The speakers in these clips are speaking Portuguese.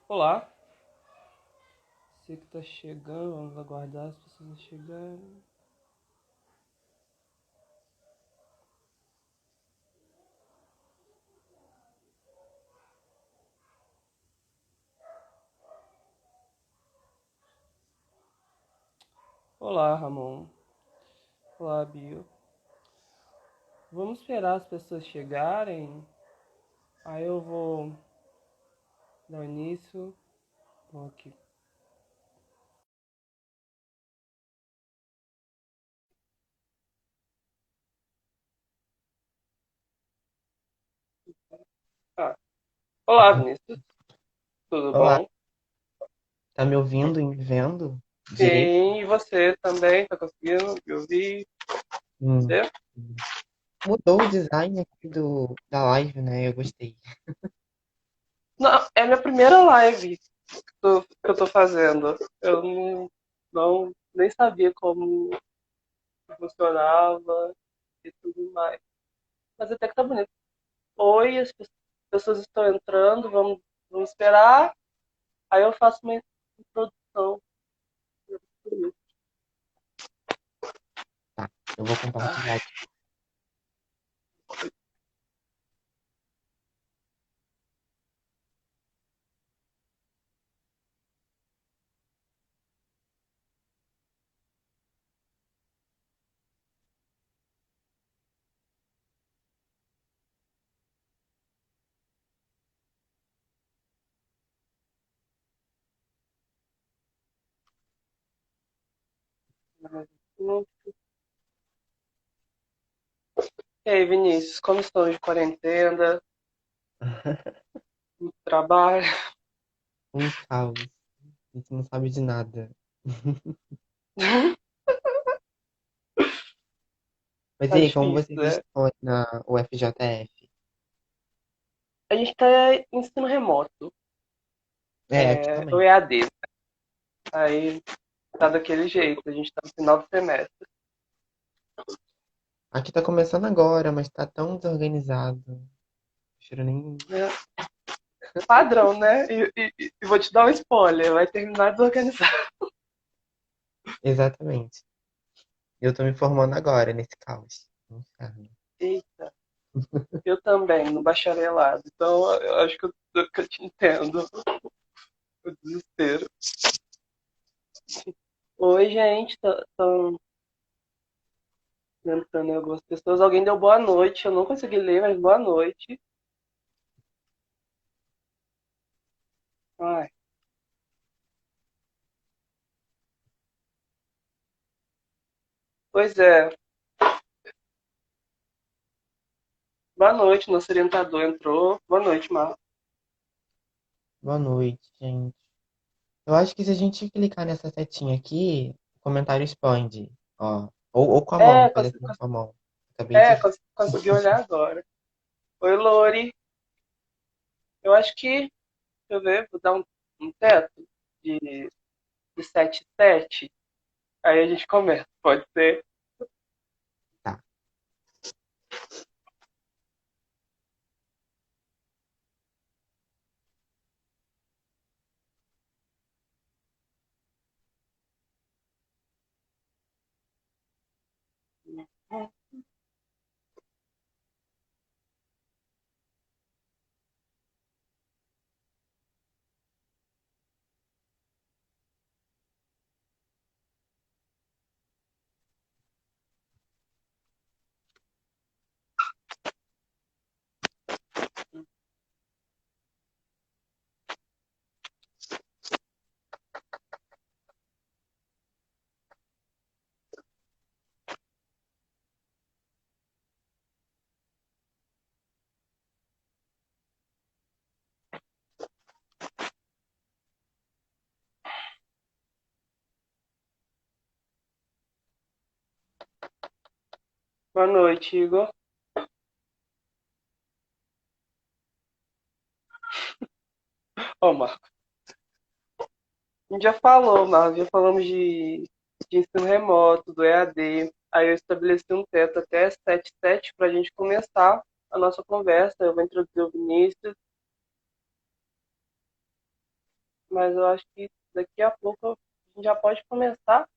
Olá, você que tá chegando, vamos aguardar as pessoas chegarem. Olá, Ramon. Olá, Bio. Vamos esperar as pessoas chegarem. Aí eu vou dar início. Vou aqui. Ah, olá, Vinícius. Tudo Olá, bom? tá me ouvindo e me vendo direito? Sim, e você também? Tá conseguindo me ouvir? Hum. Você? Mudou o design aqui da live, né? Eu gostei. Não, é minha primeira live que eu tô fazendo. Eu nem sabia como funcionava e tudo mais. Mas até que tá bonito. Oi, as pessoas estão entrando, vamos esperar. Aí eu faço uma introdução. Tá, eu vou compartilhar aqui. E aí, Vinícius, como estão de quarentena, no trabalho? Um caos. A gente não sabe de nada. Mas e Tá aí, como difícil, vocês né? estão aí na UFJF? A gente tá em ensino remoto, É, aqui do também. EAD. Aí tá daquele jeito, a gente tá no final do semestre. Aqui tá começando agora, mas tá tão desorganizado. Prefiro nem. É padrão, né? E vou te dar um spoiler, vai terminar desorganizado. Exatamente. Eu tô me formando agora nesse caos. Inferno. Eita, eu também, no bacharelado. Então eu acho que eu te entendo, o desespero. Oi, gente, estão entrando algumas pessoas. Alguém deu boa noite. Eu não consegui ler, mas boa noite. Ai, pois é. Boa noite, nosso orientador entrou. Boa noite, Marcos. Boa noite, gente. Eu acho que se a gente clicar nessa setinha aqui, o comentário expande. Ó. Ou com a mão, É, faz assim com a mão. Fica bem é, difícil. consegui olhar agora. Oi, Lori. Eu acho que, deixa eu ver, vou dar um teto de 7,7. Aí a gente começa, pode ser? Tá. Boa noite, Igor. Ó, Marcos. A gente já falou, Marcos, já falamos de ensino remoto, do EAD. Aí eu estabeleci um teto até 7,7 para a gente começar a nossa conversa. Eu vou introduzir o Vinícius. mas eu acho que daqui a pouco a gente já pode começar,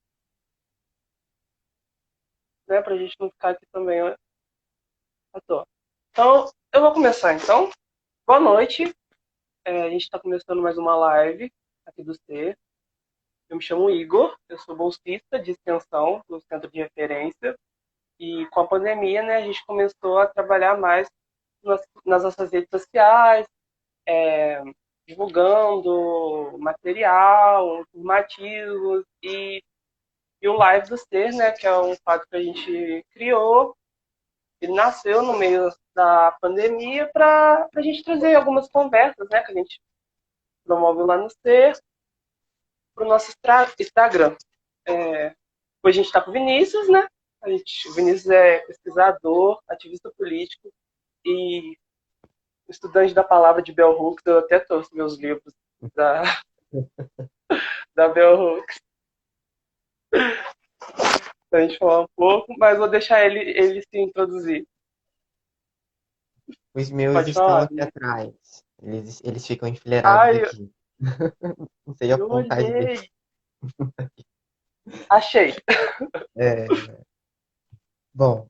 né, pra gente não ficar aqui também à toa. Então, eu vou começar então. Boa noite. A gente está começando mais uma live aqui do C. Eu me chamo Igor, eu sou bolsista de extensão do Centro de Referência. E com a pandemia, né, a gente começou a trabalhar mais nas nossas redes sociais, é, divulgando material, informativos e o Live do Ser, né, que é um quadro que a gente criou. Ele nasceu no meio da pandemia para a gente trazer algumas conversas, né, que a gente promove lá no Ser, para o nosso Instagram. Hoje a gente está com o Vinícius, né? O Vinícius é pesquisador, ativista político e estudante da palavra de Bell Hooks. Eu até trouxe meus livros da, da Bell Hooks para a gente falar um pouco, mas vou deixar ele se introduzir. Os meus Pode estão falar, aqui Vinícius. atrás. Eles ficam enfileirados Ai, aqui. Não sei eu apontar direito. olhei. Achei. É, bom,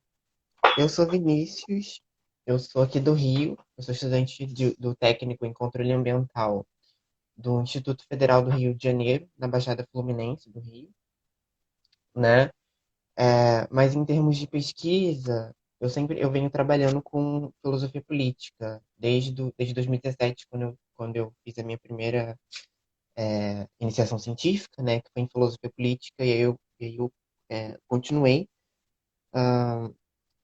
eu sou Vinícius, eu sou aqui do Rio, eu sou estudante do técnico em controle ambiental do Instituto Federal do Rio de Janeiro, na Baixada Fluminense do Rio, né? Mas em termos de pesquisa, eu venho trabalhando com filosofia política desde 2017, quando eu fiz a minha primeira iniciação científica, né, que foi em filosofia política, e aí eu continuei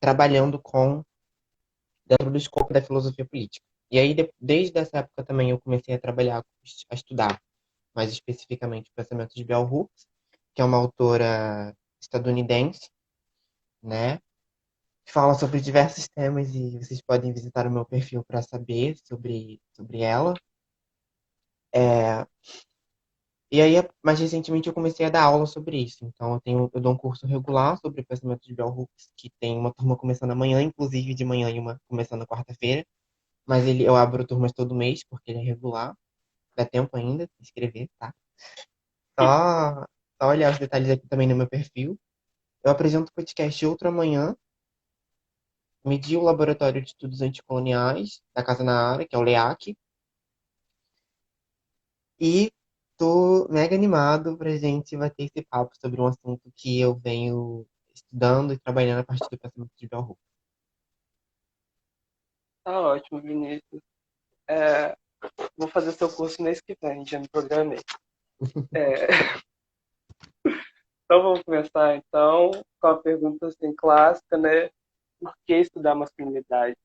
trabalhando dentro do escopo da filosofia política. E aí, desde essa época também, eu comecei a trabalhar, a estudar mais especificamente o pensamento de Bell Hooks, que é uma autora estadunidense, né, que fala sobre diversos temas e vocês podem visitar o meu perfil para saber sobre ela. É, e aí, mais recentemente, eu comecei a dar aula sobre isso. Então, eu dou um curso regular sobre o pensamento de Bell Hooks, que tem uma turma começando amanhã, inclusive de manhã, e uma começando na quarta-feira. Mas eu abro turmas todo mês, porque ele é regular. Dá tempo ainda de escrever, tá? Só, só olhar os detalhes aqui também no meu perfil. Eu apresento o podcast Outro Amanhã, medi o Laboratório de Estudos Anticoloniais da Casa na Área, que é o LEAC, e tô mega animado pra gente bater esse papo sobre um assunto que eu venho estudando e trabalhando a partir do pensamento de Bell Hooks. Tá ótimo, Vinícius. É, vou fazer seu curso mês que vem, já me programei. É, então vamos começar então com a pergunta assim, clássica, né? Por que estudar masculinidade?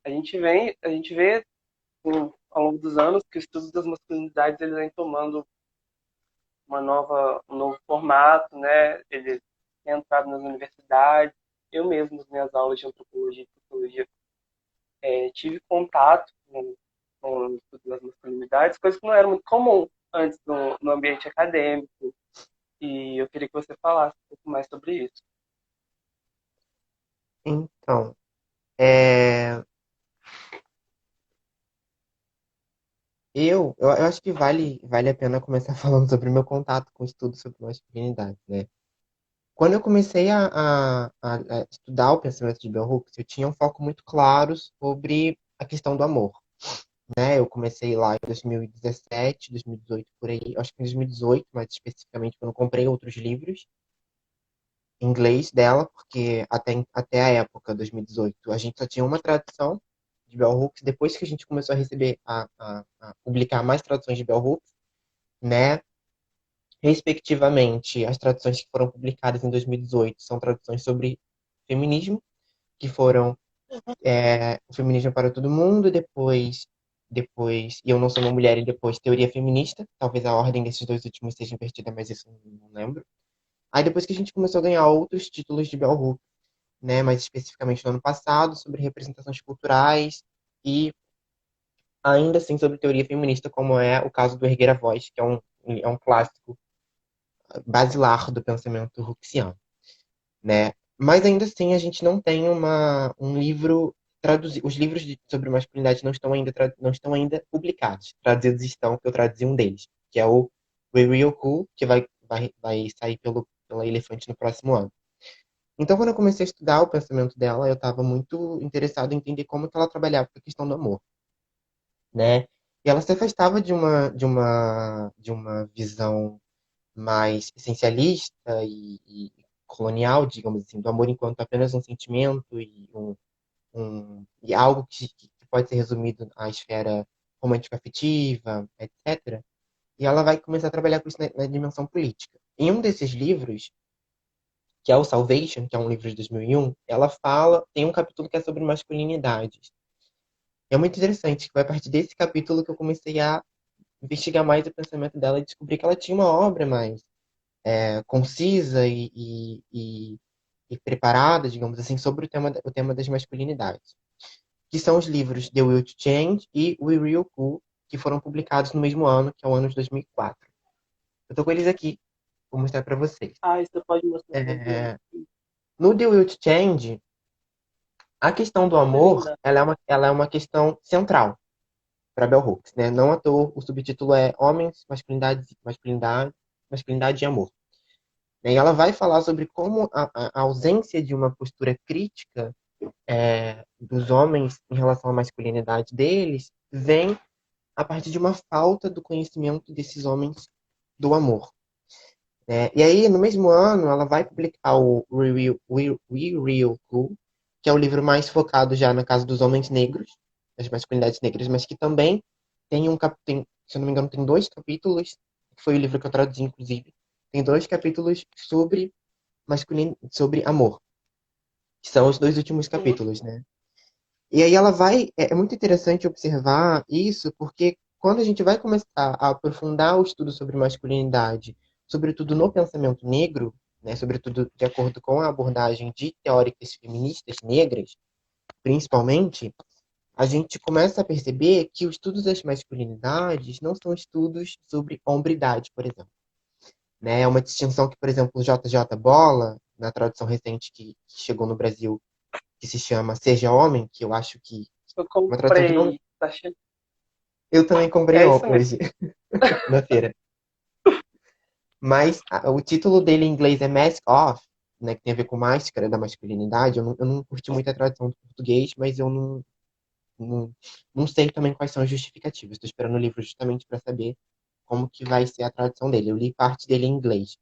A gente vê ao longo dos anos que o estudo das masculinidades ele vem tomando um novo formato, né? Ele tem entrado nas universidades. Eu mesmo, nas minhas aulas de antropologia e sociologia, tive contato com o estudo das masculinidades, coisa que não era muito comum antes no ambiente acadêmico. E eu queria que você falasse um pouco mais sobre isso. Então, é, eu acho que vale a pena começar falando sobre o meu contato com o estudo sobre masculinidade, né? Quando eu comecei a estudar o pensamento de Bell Hooks, eu tinha um foco muito claro sobre a questão do amor, né? Eu comecei lá em 2017, 2018, por aí, acho que em 2018, mais especificamente, quando eu comprei outros livros em inglês dela, porque até a época, 2018, a gente só tinha uma tradução de Bell Hooks. Depois que a gente começou a receber, a publicar mais traduções de Bell Hooks, né? Respectivamente, as traduções que foram publicadas em 2018 são traduções sobre feminismo, que foram o Feminismo para Todo Mundo, depois E Eu Não Sou Uma Mulher, e depois Teoria Feminista. Talvez a ordem desses dois últimos seja invertida, mas isso eu não lembro. Aí depois que a gente começou a ganhar outros títulos de Bell Hooks, né, mais especificamente no ano passado, sobre representações culturais e ainda assim sobre teoria feminista, como é o caso do Erguer a Voz, que é um clássico basilar do pensamento Hooksiano, né? Mas ainda assim a gente não tem um livro traduzir, os livros sobre masculinidade não estão ainda publicados. Traduzidos estão, que eu traduzi um deles, que é o We Real Cool, que vai sair pela Elefante no próximo ano. Então, quando eu comecei a estudar o pensamento dela, eu estava muito interessado em entender como que ela trabalhava com a questão do amor, né? E ela se afastava de uma visão mais essencialista e colonial, digamos assim, do amor enquanto apenas um sentimento e algo que pode ser resumido à esfera romântico-afetiva, etc. E ela vai começar a trabalhar com isso na dimensão política. Em um desses livros, que é o Salvation, que é um livro de 2001, ela fala, tem um capítulo que é sobre masculinidades. E é muito interessante, que vai a partir desse capítulo que eu comecei a investigar mais o pensamento dela e descobri que ela tinha uma obra mais concisa e preparada, digamos assim, sobre o tema das masculinidades, que são os livros The Will to Change e We Real Cool, que foram publicados no mesmo ano, que é o ano de 2004. Eu tô com eles aqui, vou mostrar para vocês. Ah, você pode mostrar pra mim. É, no The Will to Change, a questão do Que amor, linda. ela é uma questão central para Bell Hooks, né? Não à toa, o subtítulo é Homens, Masculinidade e Amor. E ela vai falar sobre como a ausência de uma postura crítica dos homens em relação à masculinidade deles vem a partir de uma falta do conhecimento desses homens do amor. Né? E aí, no mesmo ano, ela vai publicar o We Real Cool, que é o livro mais focado já na casa dos homens negros, das masculinidades negras, mas que também tem, se eu não me engano, tem dois capítulos, que foi o livro que eu traduzi, inclusive, tem dois capítulos sobre amor, que são os dois últimos Uhum. capítulos, né? E aí ela vai. É muito interessante observar isso, porque quando a gente vai começar a aprofundar o estudo sobre masculinidade, sobretudo no pensamento negro, né, sobretudo de acordo com a abordagem de teóricas feministas negras, principalmente, a gente começa a perceber que os estudos das masculinidades não são estudos sobre hombridade, por exemplo. Né? É uma distinção que, por exemplo, o J. J. Bola, na tradução recente que chegou no Brasil, que se chama Seja Homem, que eu acho que Eu uma tradução que não. comprei. Tá achando? Eu também comprei É isso mesmo. hoje, na feira. Mas o título dele em inglês é Mask Off, né, que tem a ver com máscara da masculinidade. Eu não curti muito a tradução do português, mas eu não, não sei também quais são as justificativas. Estou esperando o livro justamente para saber como que vai ser a tradução dele. Eu li parte dele em inglês.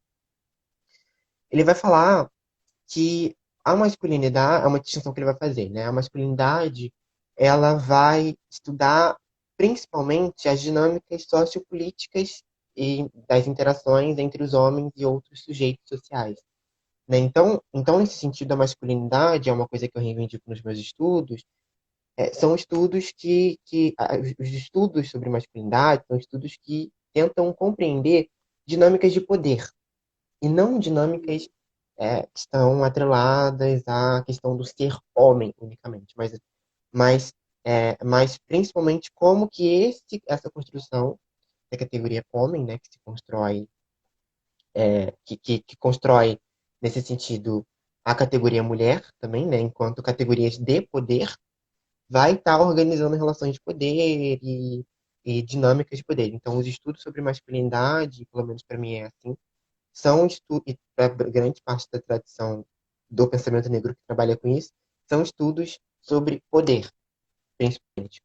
Ele vai falar que a masculinidade, é uma distinção que ele vai fazer, né? A masculinidade, ela vai estudar principalmente as dinâmicas sociopolíticas e das interações entre os homens e outros sujeitos sociais, né? Então, nesse sentido, a masculinidade é uma coisa que eu reivindico nos meus estudos, são estudos os estudos sobre masculinidade são estudos que tentam compreender dinâmicas de poder, e não dinâmicas que estão atreladas à questão do ser homem unicamente, mas principalmente como que essa construção da categoria homem, né, que se constrói, que constrói nesse sentido a categoria mulher também, né, enquanto categorias de poder, vai estar organizando relações de poder e dinâmicas de poder. Então, os estudos sobre masculinidade, pelo menos para mim é assim, são estudos, e para grande parte da tradição do pensamento negro que trabalha com isso, são estudos sobre poder, principalmente.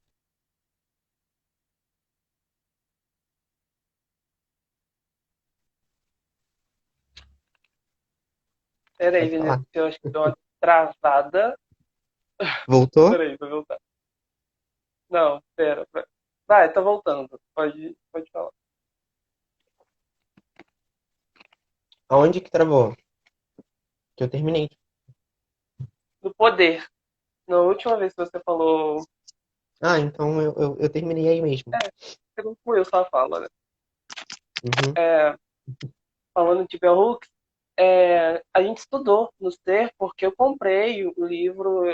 Pera aí, Pode Vinícius, falar. eu acho que deu uma travada. Voltou? Pera aí, vou voltar. Não, pera. Vai, tá voltando. Pode falar. Aonde que travou? Que eu terminei. Do poder. Na última vez que você falou. Ah, então eu terminei aí mesmo. Você não fui eu só falo, né? Uhum. É, falando de Bell Hooks, a gente estudou no SER porque eu comprei o livro,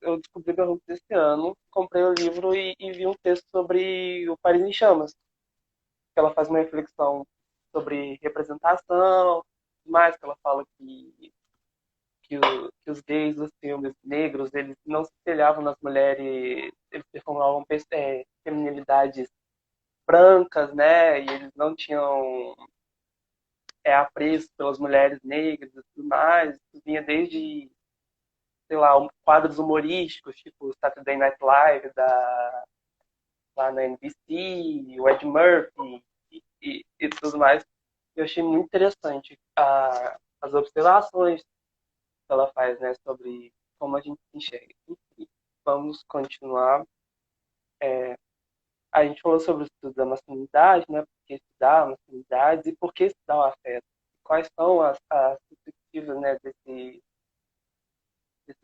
eu descobri Bell Hooks esse ano, comprei o livro e vi um texto sobre o Paris em Chamas, que ela faz uma reflexão sobre representação, mais que ela fala que os gays dos filmes negros, eles não se espelhavam nas mulheres, eles performavam feminilidades brancas, né? E eles não tinham apreço pelas mulheres negras e tudo mais. Isso vinha desde, sei lá, quadros humorísticos, tipo Saturday Night Live, lá na NBC, o Ed Murphy e tudo mais. Eu achei muito interessante as observações que ela faz, né, sobre como a gente se enxerga. Enfim, vamos continuar. A gente falou sobre o estudo da masculinidade, né, por que estudar a masculinidade e por que estudar o afeto. Quais são as perspectivas, né, desse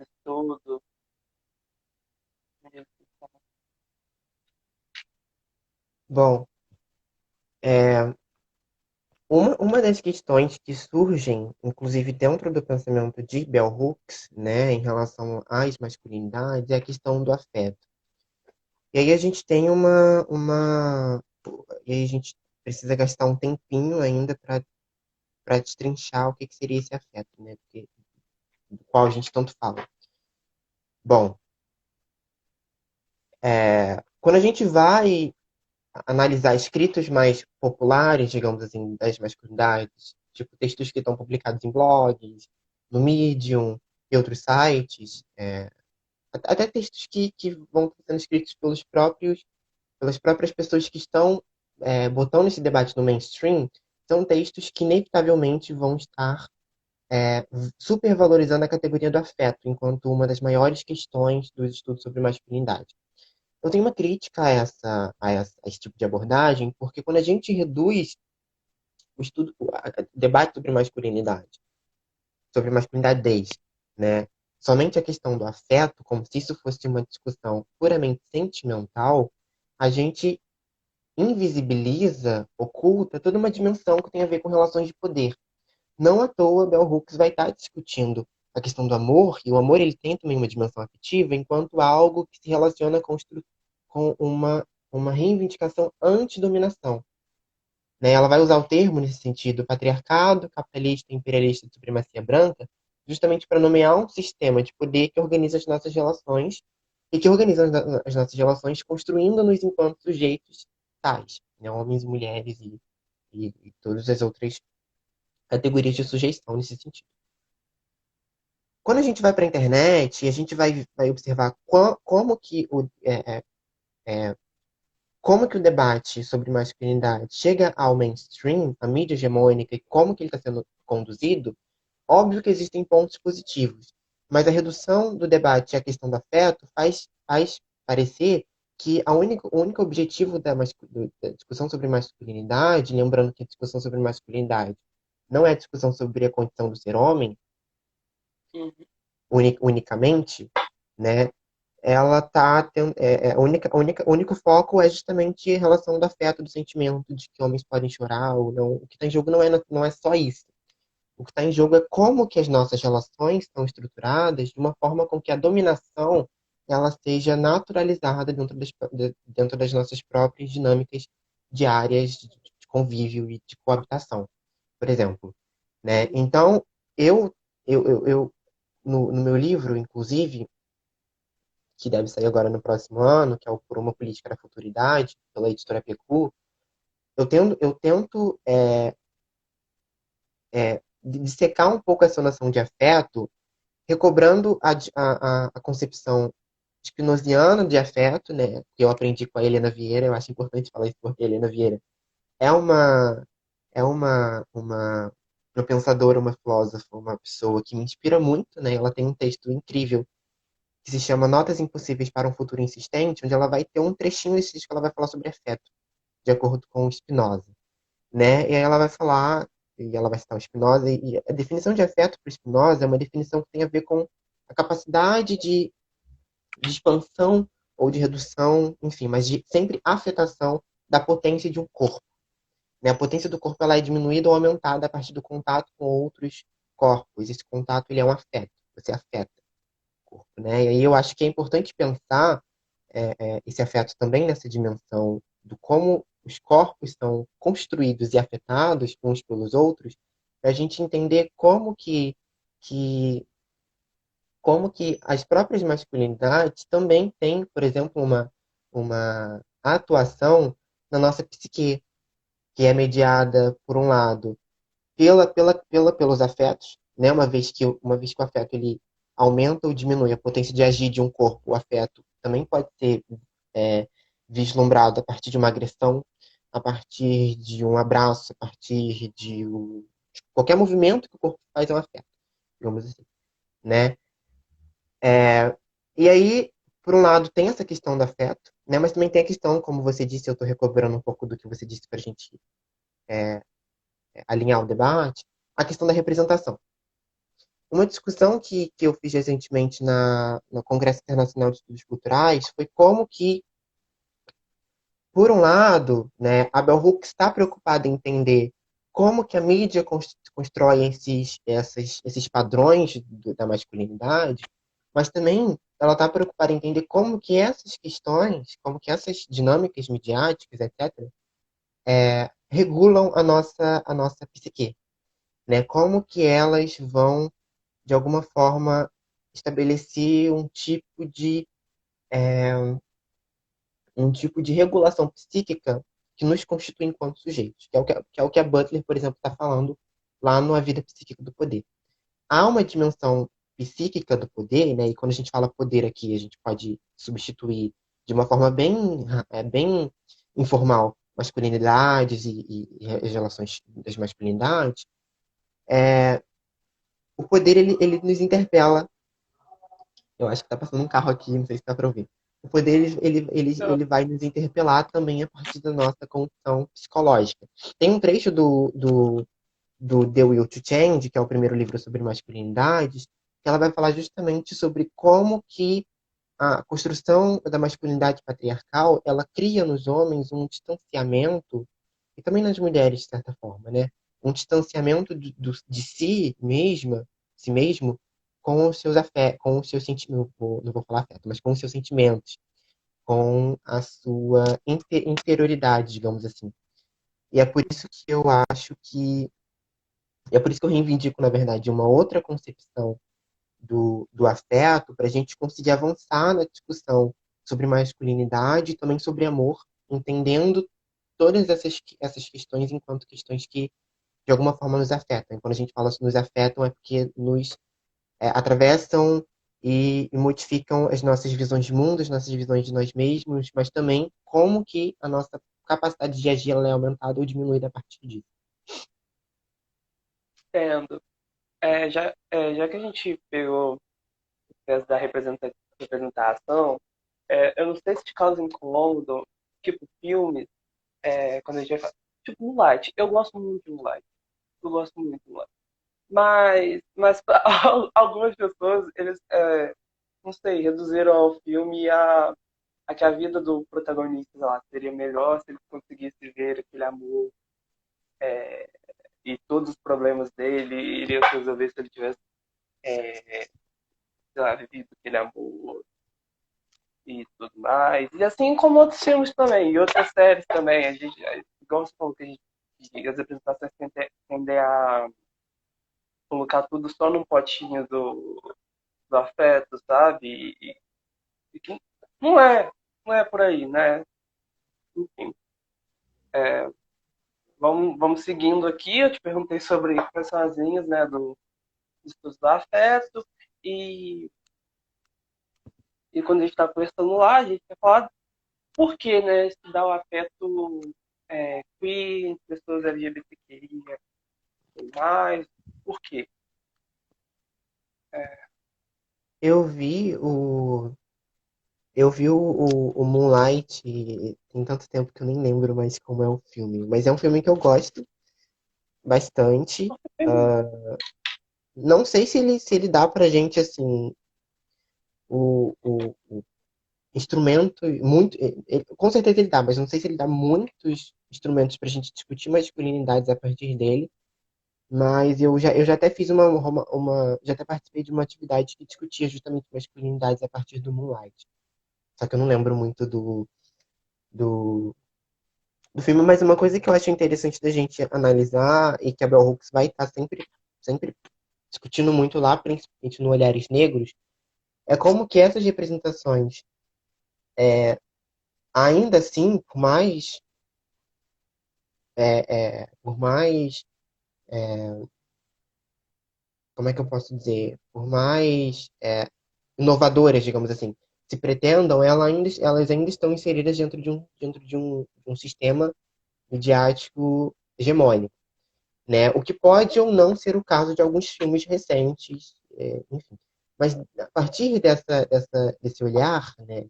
estudo. Bom, é, uma das questões que surgem, inclusive dentro do pensamento de Bell Hooks, né, em relação às masculinidades, é a questão do afeto. E aí a gente tem e aí a gente precisa gastar um tempinho ainda para destrinchar o que que seria esse afeto, né, do qual a gente tanto fala. Bom, quando a gente vai analisar escritos mais populares, digamos assim, das masculinidades, tipo textos que estão publicados em blogs, no Medium e outros sites, até textos que vão sendo escritos pelas próprias pessoas que estão botando esse debate no mainstream, são textos que inevitavelmente vão estar supervalorizando a categoria do afeto enquanto uma das maiores questões dos estudos sobre masculinidade. Eu tenho uma crítica a esse tipo de abordagem, porque quando a gente reduz o debate sobre masculinidade, né, somente a questão do afeto, como se isso fosse uma discussão puramente sentimental, a gente invisibiliza, oculta toda uma dimensão que tem a ver com relações de poder. Não à toa, Bell Hooks vai estar discutindo a questão do amor, e o amor ele tem também uma dimensão afetiva, enquanto algo que se relaciona com uma reivindicação antidominação. Né? Ela vai usar o termo nesse sentido, patriarcado, capitalista, imperialista de supremacia branca, justamente para nomear um sistema de poder que organiza as nossas relações e que organiza as nossas relações construindo-nos enquanto sujeitos tais, né? Homens e mulheres e todas as outras categorias de sujeição nesse sentido. Quando a gente vai para a internet e a gente vai observar como que o debate sobre masculinidade chega ao mainstream, à mídia hegemônica, e como que ele está sendo conduzido, óbvio que existem pontos positivos, mas a redução do debate à questão do afeto faz parecer que o único objetivo da discussão sobre masculinidade, lembrando que a discussão sobre masculinidade não é a discussão sobre a condição do ser homem, Uhum. unicamente, né? Ela tá tendo, o único foco é justamente a relação do afeto, do sentimento, de que homens podem chorar ou não. O que está em jogo não é só isso. O que está em jogo é como que as nossas relações estão estruturadas de uma forma com que a dominação ela seja naturalizada dentro das nossas próprias dinâmicas diárias de convívio e de coabitação, por exemplo, né? Então, eu, eu no meu livro, inclusive, que deve sair agora no próximo ano, que é o Por uma Política da Futuridade, pela editora PQ, eu tento dissecar um pouco essa noção de afeto, recobrando a concepção spinoziana de afeto, né, que eu aprendi com a Helena Vieira, eu acho importante falar isso porque a Helena Vieira é uma pensadora, uma filósofa, uma pessoa que me inspira muito, né, ela tem um texto incrível que se chama Notas Impossíveis para um Futuro Insistente, onde ela vai ter um trechinho desse texto que ela vai falar sobre afeto, de acordo com o Spinoza, né? E aí ela vai falar, e ela vai citar o Spinoza, e a definição de afeto para o Spinoza é uma definição que tem a ver com a capacidade de expansão ou de redução, enfim, mas de sempre afetação da potência de um corpo. Né? A potência do corpo ela é diminuída ou aumentada a partir do contato com outros corpos. Esse contato ele é um afeto, você afeta corpo, né? E aí eu acho que é importante pensar esse afeto também nessa dimensão do como os corpos são construídos e afetados uns pelos outros, para a gente entender como que como que as próprias masculinidades também têm, por exemplo, uma atuação na nossa psique, que é mediada, por um lado, pelos afetos, né? Uma vez que o afeto ele aumenta ou diminui a potência de agir de um corpo, o afeto também pode ser é, vislumbrado a partir de uma agressão, a partir de um abraço, a partir qualquer movimento que o corpo faz é um afeto, digamos assim, né? E aí, por um lado, tem essa questão do afeto, né? Mas também tem a questão, como você disse, eu estou recobrando um pouco do que você disse para a gente alinhar o debate, a questão da representação. Uma discussão que eu fiz recentemente no Congresso Internacional de Estudos Culturais foi como que, por um lado, né, a Bell Hooks está preocupada em entender como que a mídia constrói esses padrões da masculinidade, mas também ela está preocupada em entender como que essas questões, como que essas dinâmicas midiáticas, etc., regulam a nossa psique, né? Como que elas vão de alguma forma, estabelecer um tipo de regulação psíquica que nos constitui enquanto sujeitos, que é o que a Butler, por exemplo, está falando lá no A Vida Psíquica do Poder. Há uma dimensão psíquica do poder, né? E quando a gente fala poder aqui, a gente pode substituir de uma forma bem informal masculinidades e as relações das masculinidades. O poder ele nos interpela. Eu acho que tá passando um carro aqui, não sei se dá para ouvir. O poder ele vai nos interpelar também a partir da nossa condição psicológica. Tem um trecho do The Will to Change, que é o primeiro livro sobre masculinidades, que ela vai falar justamente sobre como que a construção da masculinidade patriarcal ela cria nos homens um distanciamento, e também nas mulheres, de certa forma, né? Um distanciamento de si mesmo, com os seus afetos, com os seus sentimentos, não vou falar afeto, mas com os seus sentimentos, com a sua interioridade, digamos assim. E é por isso que eu acho que, é por isso que eu reivindico, na verdade, uma outra concepção do afeto, para a gente conseguir avançar na discussão sobre masculinidade e também sobre amor, entendendo todas essas questões enquanto questões que, de alguma forma, nos afetam. E quando a gente fala nos afetam, é porque nos atravessam e modificam as nossas visões de mundo, as nossas visões de nós mesmos, mas também como que a nossa capacidade de agir ela é aumentada ou diminuída a partir disso. Entendo. Já que a gente pegou o peso da representação, eu não sei se te causa incômodo, tipo filmes, quando a gente vai falar, tipo Moonlight. Eu gosto muito de Moonlight. Eu gosto muito de Moonlight. Mas pra algumas pessoas, eles, não sei, reduziram ao filme a que a vida do protagonista, sei lá, seria melhor se ele conseguisse ver aquele amor e todos os problemas dele iriam se resolver se ele tivesse, sei lá, vivido aquele amor e tudo mais. E assim como outros filmes também, e outras séries também. A gente, igual você falou, que as apresentações tendem a colocar tudo só num potinho do afeto, sabe? E que não é por aí, né? Enfim, vamos seguindo aqui. Eu te perguntei sobre quais são as linhas, né, do estudo do afeto. E, e quando a gente está conversando lá, a gente vai falar por que, né, estudar o afeto queer, pessoas LGBTQI, mais, por quê? É, Eu vi o eu vi o Moonlight tem tanto tempo que eu nem lembro mais como é o filme, mas é um filme que eu gosto bastante. Não sei se ele dá pra gente assim o instrumento muito. Com certeza ele dá, mas não sei se ele dá muitos instrumentos pra gente discutir masculinidades a partir dele. Mas eu já até fiz já até participei de uma atividade que discutia justamente masculinidades a partir do Moonlight. Só que eu não lembro muito do, do filme, mas uma coisa que eu acho interessante da gente analisar e que a Bell Hooks vai estar sempre discutindo muito lá, principalmente no Olhares Negros, é como que essas representações, ainda assim, por mais, como é que eu posso dizer, por mais inovadoras, digamos assim, se pretendam, elas ainda estão inseridas dentro de um sistema midiático hegemônico, né? O que pode ou não ser o caso de alguns filmes recentes, enfim. Mas a partir desse olhar, né,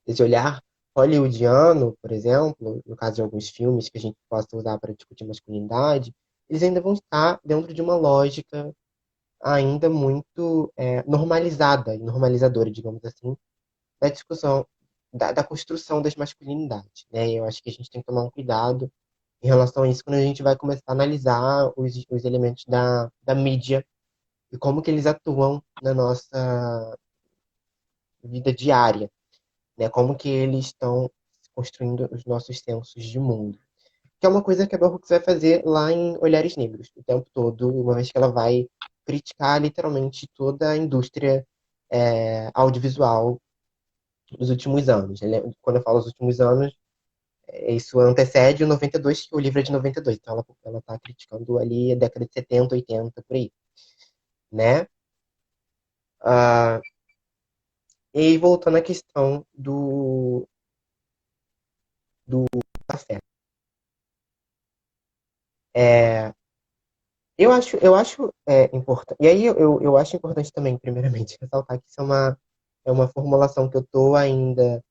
desse olhar hollywoodiano, por exemplo, no caso de alguns filmes que a gente possa usar para discutir masculinidade, eles ainda vão estar dentro de uma lógica ainda muito normalizada e normalizadora, digamos assim, da discussão, da construção das masculinidades, né? Eu acho que a gente tem que tomar um cuidado em relação a isso quando a gente vai começar a analisar os elementos da mídia e como que eles atuam na nossa vida diária, né? Como que eles estão construindo os nossos sensos de mundo. Que é uma coisa que a Bell Hooks vai fazer lá em Olhares Negros, o tempo todo, uma vez que ela vai criticar literalmente toda a indústria audiovisual dos últimos anos. Quando eu falo os últimos anos, isso antecede o 92, que o livro é de 92. Então ela tá criticando ali a década de 70, 80, por aí, né? Ah, e aí, voltando à questão do café. É, eu acho importante. E aí eu acho importante também, primeiramente, ressaltar que isso é uma formulação que eu estou ainda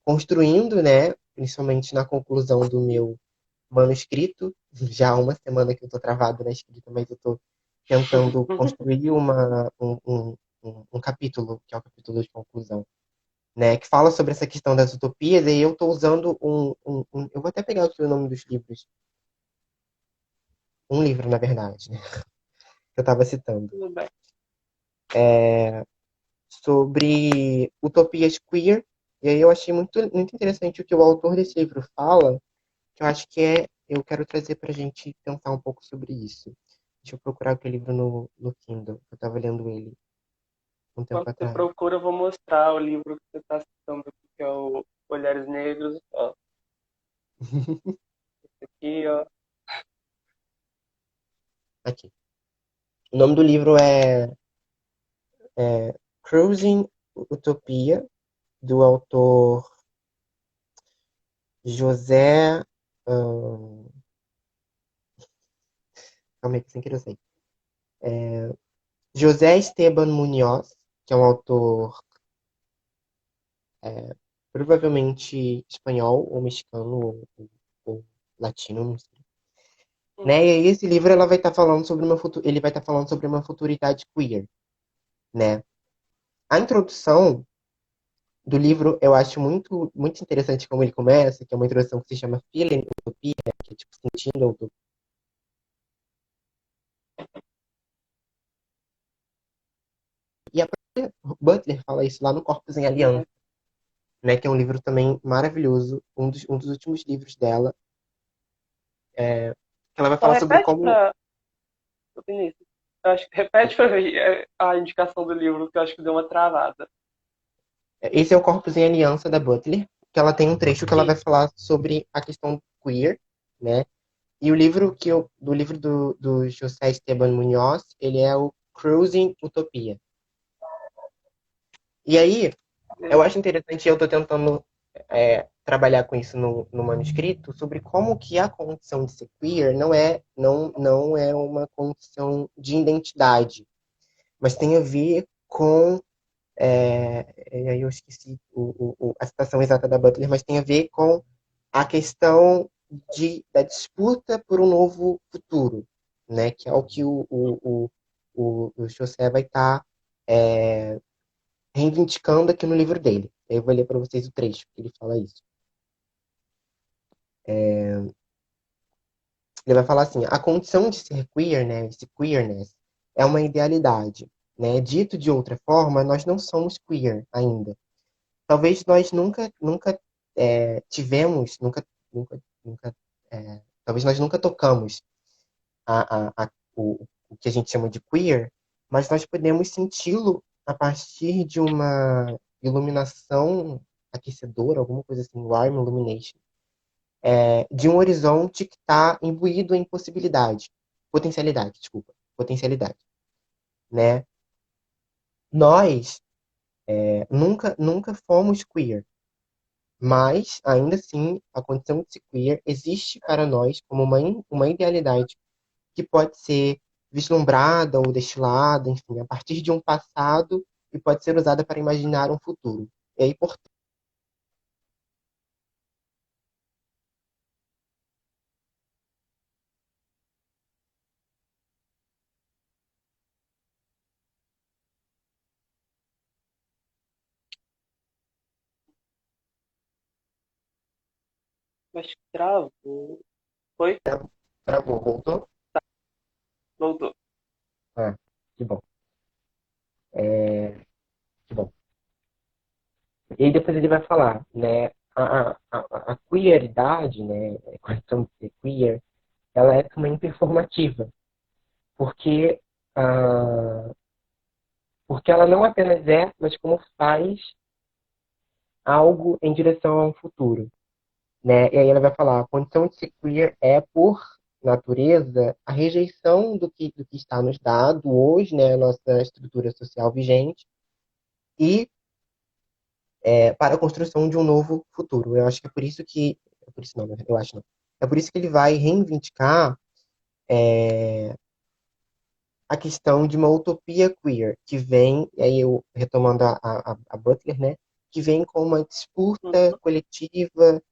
construindo, né? Principalmente na conclusão do meu manuscrito. Já há uma semana que eu estou travado na escrita, mas eu estou tentando construir um capítulo, que é o capítulo de conclusão, né? Que fala sobre essa questão das utopias, e eu estou usando eu vou até pegar aqui o nome dos livros. Um livro, na verdade, né? Que eu estava citando. Tudo bem. Sobre utopias queer. E aí eu achei muito, muito interessante o que o autor desse livro fala, que eu acho que eu quero trazer para a gente pensar um pouco sobre isso. Deixa eu procurar aquele livro no Kindle. Eu estava lendo ele um tempo Enquanto você atrás. procura, eu vou mostrar o livro que você está citando aqui, que é o Olhares Negros. Ó, esse aqui, ó. Aqui. O nome do livro é Cruising Utopia, do autor José. hum, Calma aí, que sem querer eu sei. José Esteban Munhoz, que é um autor provavelmente espanhol ou mexicano ou latino, não sei. Né? E aí esse livro ela vai estar falando sobre ele vai estar falando sobre uma futuridade queer, né? A introdução do livro eu acho muito muito interessante como ele começa, que é uma introdução que se chama Feeling Utopia, que é tipo sentindo a utopia. E a própria Butler fala isso lá no Corpos em Uhum. Aliança, né? Que é um livro também maravilhoso, um dos últimos livros dela, que ela vai Só falar sobre repete como para o Vinícius. Eu acho que repete para mim a indicação do livro, que eu acho que deu uma travada. esse é o Corpos em Aliança da Butler, que ela tem um trecho que ela vai Isso. falar sobre a questão queer, né? E o livro do livro do José Esteban Munhoz, ele é o Cruising Utopia. E aí, eu acho interessante, eu estou tentando trabalhar com isso no manuscrito, sobre como que a condição de ser queer não é uma condição de identidade, mas tem a ver com e aí eu esqueci a citação exata da Butler, mas tem a ver com a questão da disputa por um novo futuro, né? Que é o que o José vai estar reivindicando aqui no livro dele. Eu vou ler para vocês o trecho que ele fala isso. Ele vai falar assim: a condição de ser queer, né? Esse queerness é uma idealidade, né? Dito de outra forma, nós não somos queer ainda. Talvez nós nunca tivemos, talvez nós nunca tocamos o que a gente chama de queer, mas nós podemos senti-lo a partir de uma iluminação aquecedora, alguma coisa assim, warm illumination, de um horizonte que está imbuído em potencialidade, desculpa, potencialidade, né? Nós nunca fomos queer, mas ainda assim a condição de ser queer existe para nós como uma idealidade que pode ser vislumbrada ou destilada, enfim, a partir de um passado e pode ser usada para imaginar um futuro. E aí, portanto, Mas travou. Foi? travou, voltou? Voltou. Ah, que bom. É, que bom. E aí depois ele vai falar, né, a queeridade, né, a questão de ser queer, ela é também performativa, porque, ah, porque ela não apenas é, mas como faz algo em direção a um futuro, né? E aí ela vai falar, a condição de ser queer é, por natureza, a rejeição do que está nos dado hoje, né, a nossa estrutura social vigente, e para a construção de um novo futuro. Eu acho que é por isso que, é por isso não, né? Eu acho não. É por isso que ele vai reivindicar a questão de uma utopia queer, que vem, e aí eu retomando a Butler, né, que vem com uma disputa Uhum. coletiva,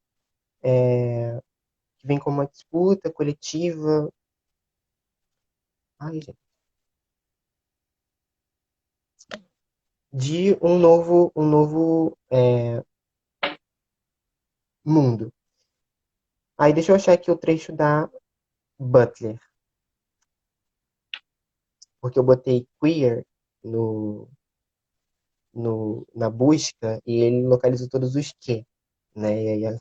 que vem com uma disputa coletiva, ai, gente, de um novo mundo. Aí deixa eu achar aqui o trecho da Butler, porque eu botei queer no, na busca e ele localizou todos os que, né? E aí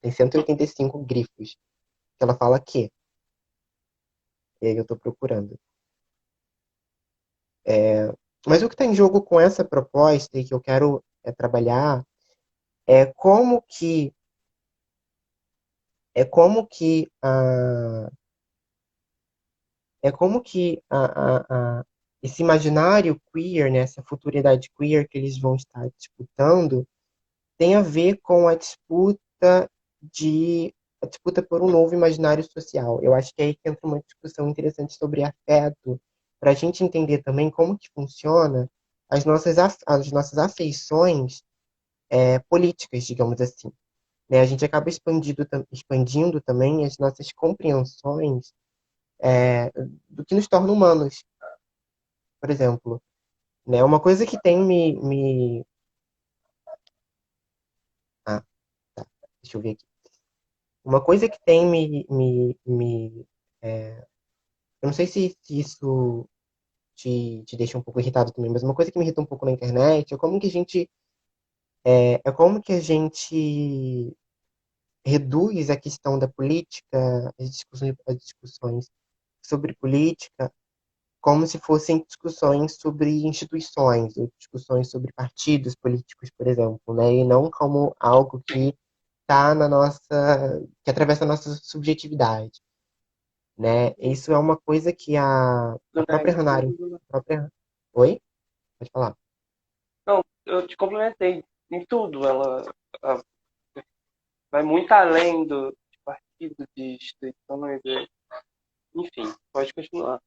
tem 185 grifos que ela fala que. E aí eu tô procurando. Mas o que está em jogo com essa proposta e que eu quero trabalhar é como que é como que a é como que esse imaginário queer, né, essa futuridade queer que eles vão estar disputando tem a ver com a disputa por um novo imaginário social. Eu acho que é aí que entra uma discussão interessante sobre afeto, para a gente entender também como que funciona as nossas afeições políticas, digamos assim. Né? A gente acaba expandindo também as nossas compreensões é, do que nos torna humanos, por exemplo. Né? Uma coisa que tem Ah, tá. Deixa eu ver aqui. Uma coisa que tem eu não sei se isso te deixa um pouco irritado também, mas uma coisa que me irrita um pouco na internet é como que a gente reduz a questão da política, as discussões sobre política, como se fossem discussões sobre instituições, ou discussões sobre partidos políticos, por exemplo, né? E não como algo que está que atravessa a nossa subjetividade, né? Isso é uma coisa que a Do própria nerd, Hannah todo Arendt, mundo, né? a própria... Oi? Pode falar. Não, eu te complementei em tudo. Ela vai muito além de partido, de instituições, enfim, pode continuar.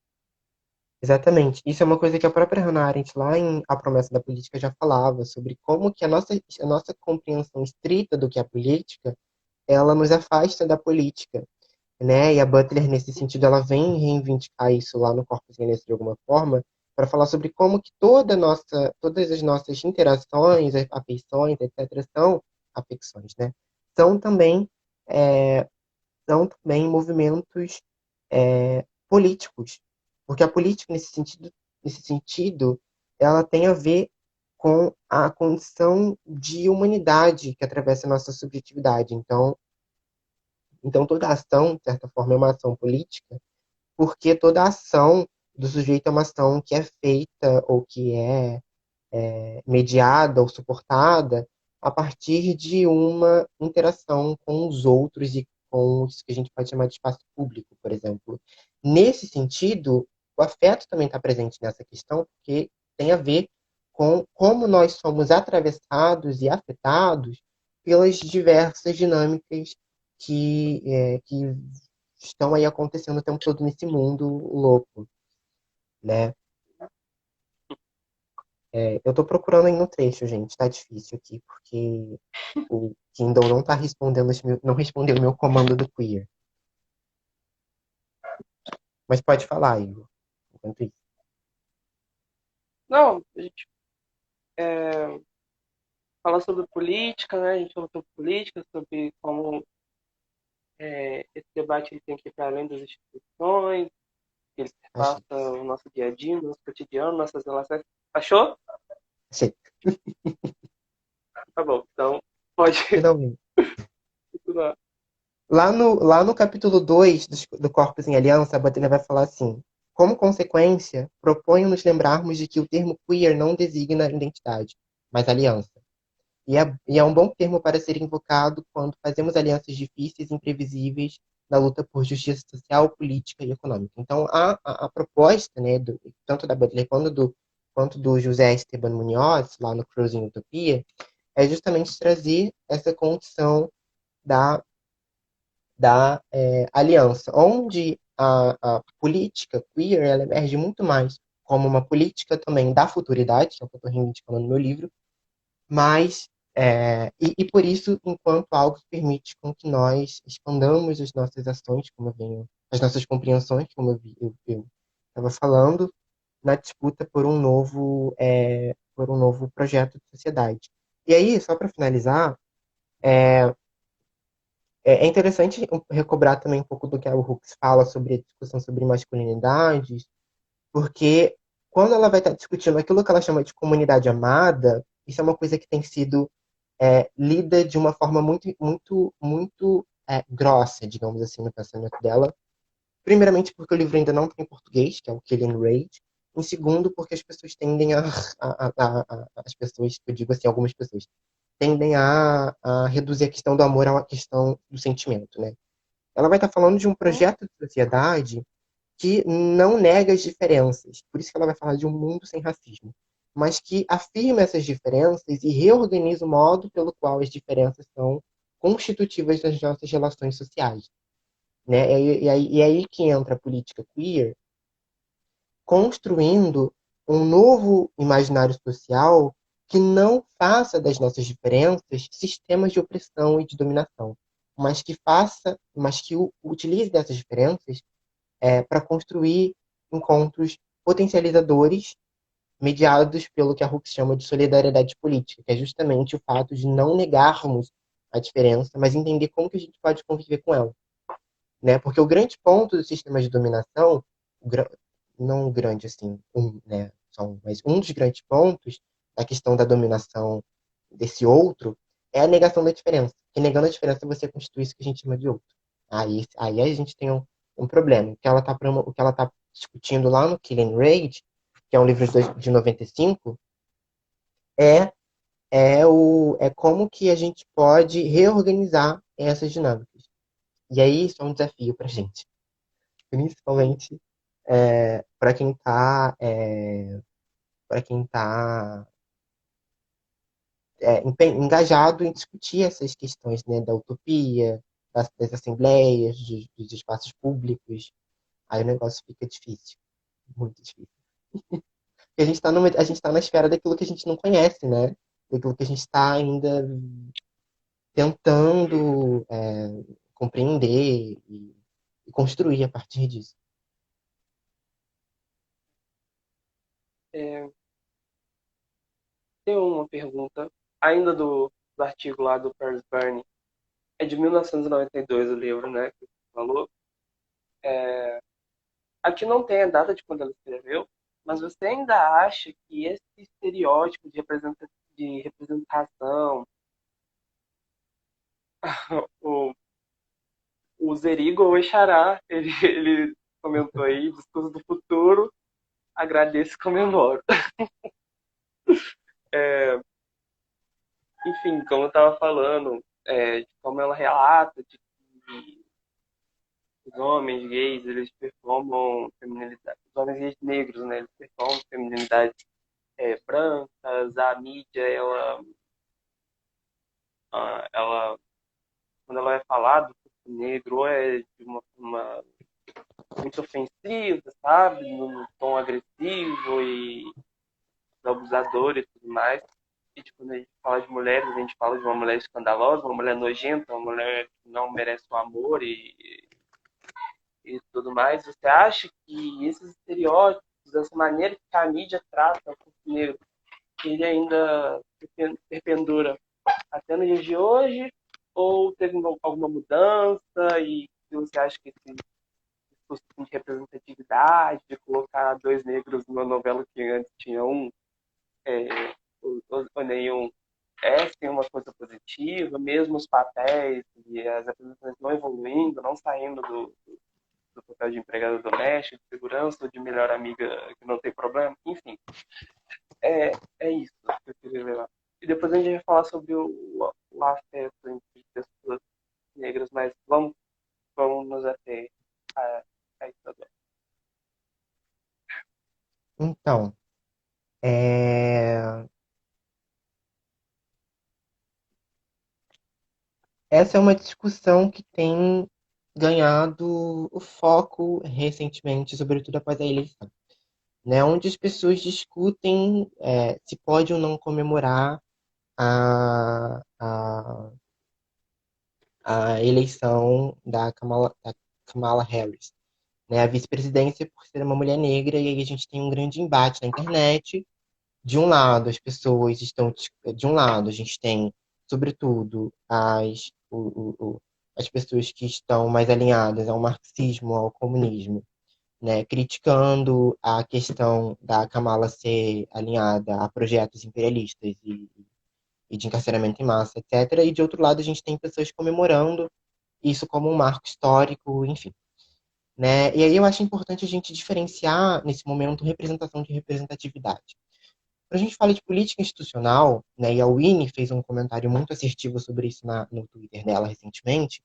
Exatamente. Isso é uma coisa que a própria Hannah Arendt, lá em A Promessa da Política, já falava, sobre como que a nossa compreensão estrita do que é a política, ela nos afasta da política, né? E a Butler, nesse sentido, ela vem reivindicar isso lá no Corpus Christi de alguma forma, para falar sobre como que todas as nossas interações, afeições, etc., afecções, né? São também, é, são também movimentos políticos, porque a política nesse sentido, ela tem a ver com a condição de humanidade que atravessa a nossa subjetividade. Então toda ação, de certa forma, é uma ação política, porque toda ação do sujeito a uma ação que é feita ou que mediada ou suportada a partir de uma interação com os outros e com isso que a gente pode chamar de espaço público, por exemplo. Nesse sentido, o afeto também está presente nessa questão, porque tem a ver com como nós somos atravessados e afetados pelas diversas dinâmicas que estão aí acontecendo o tempo todo nesse mundo louco, né? Eu tô procurando aí no trecho, gente. Tá difícil aqui, porque o Kindle não tá respondendo, não respondeu o meu comando do queer. Mas pode falar, Igor. Enquanto isso. Não, a gente fala sobre política, né? A gente falou sobre política, sobre como esse debate ele tem que ir para além das instituições, que ele Achei. passa o nosso dia a dia, o nosso cotidiano, nossas relações. Achou? Achei. Tá bom, então pode Finalmente. continuar. Lá no capítulo 2 do Corpos em Aliança, a Batalha vai falar assim: como consequência, proponho nos lembrarmos de que o termo queer não designa identidade, mas aliança. E é um bom termo para ser invocado quando fazemos alianças difíceis e imprevisíveis na luta por justiça social, política e econômica. Então, a proposta, né, tanto da Baudelaire quanto do José Esteban Munhoz, lá no Cruising Utopia, é justamente trazer essa condição da aliança, onde a política queer ela emerge muito mais como uma política também da futuridade, que é o que eu estou reivindicando no meu livro, mas e por isso, enquanto algo que permite com que nós expandamos as nossas ações, como eu venho, as nossas compreensões, como eu estava falando, na disputa por um novo projeto de sociedade. E aí, só para finalizar, é interessante recobrar também um pouco do que a Hooks fala sobre a discussão sobre masculinidades, porque quando ela vai estar discutindo aquilo que ela chama de comunidade amada, isso é uma coisa que tem sido lida de uma forma muito, muito, muito grossa, digamos assim, no pensamento dela. Primeiramente, porque o livro ainda não tem em português, que é o Killing Rage. Em segundo, porque as pessoas tendem as pessoas, eu digo assim, algumas pessoas, tendem a reduzir a questão do amor a uma questão do sentimento, né? Ela vai estar falando de um projeto de sociedade que não nega as diferenças, por isso que ela vai falar de um mundo sem racismo, mas que afirma essas diferenças e reorganiza o modo pelo qual as diferenças são constitutivas das nossas relações sociais. Né? E aí que entra a política queer, construindo um novo imaginário social que não faça das nossas diferenças sistemas de opressão e de dominação, mas que utilize dessas diferenças para construir encontros potencializadores mediados pelo que a Hooks chama de solidariedade política, que é justamente o fato de não negarmos a diferença, mas entender como que a gente pode conviver com ela, né? Porque o grande ponto do sistema de dominação, não o grande assim, né, mas um dos grandes pontos da questão da dominação desse outro é a negação da diferença. E negando a diferença você constitui isso que a gente chama de outro. Aí a gente tem um problema. O que ela tá discutindo lá no Killing Rage, que é um livro de 95, é, é como que a gente pode reorganizar essas dinâmicas. E aí isso é um desafio para a gente, principalmente para quem tá engajado em discutir essas questões, né, da utopia, das assembleias, dos espaços públicos. Aí o negócio fica difícil, muito difícil. Porque a gente tá na esfera daquilo que a gente não conhece, né? Daquilo que a gente está ainda tentando compreender e construir a partir disso. É, tem uma pergunta, ainda do artigo lá do Perls Byrne, é de 1992 o livro, né, que você falou. Aqui não tem a data de quando ela escreveu, mas você ainda acha que esse estereótipo de representação, o, o Zerigo ou o Exará, ele comentou aí, discurso do futuro, agradeço e comemoro. É, enfim, como eu estava falando, de como ela relata de que os homens gays, eles performam feminilidade, os homens gays negros, né, eles performam feminilidades brancas, a mídia, ela, quando ela vai falar do corpo negro, ou é de uma forma muito ofensiva, sabe, num tom agressivo e abusador e tudo mais. E tipo, quando a gente fala de mulheres, a gente fala de uma mulher escandalosa, uma mulher nojenta, uma mulher que não merece o amor e tudo mais. Você acha que esses estereótipos, essa maneira que a mídia trata o corpo negro, ele ainda perpendura até no dia de hoje? Ou teve alguma mudança e você acha que esse discurso de representatividade, de colocar dois negros numa novela que antes tinha um, é, ou nenhum, sim uma coisa positiva, mesmo os papéis e as apresentações não evoluindo, não saindo do papel de empregada doméstica, de segurança, ou de melhor amiga que não tem problema, enfim, é isso que eu queria levar. E depois a gente vai falar sobre o afeto entre pessoas negras, mas vamos nos ater a isso agora. Então, é, essa é uma discussão que tem ganhado o foco recentemente, sobretudo após a eleição, né? Onde as pessoas discutem se pode ou não comemorar a, a, a eleição da Kamala Harris, né? A vice-presidência por ser uma mulher negra, e aí a gente tem um grande embate na internet. De um lado, as pessoas estão. De um lado, a gente tem, sobretudo, as pessoas que estão mais alinhadas ao marxismo, ao comunismo, né, criticando a questão da Kamala ser alinhada a projetos imperialistas e de encarceramento em massa, etc. E, de outro lado, a gente tem pessoas comemorando isso como um marco histórico, enfim. Né? E aí eu acho importante a gente diferenciar, nesse momento, representação de representatividade. Quando a gente fala de política institucional, né, e a Winnie fez um comentário muito assertivo sobre isso no Twitter dela recentemente,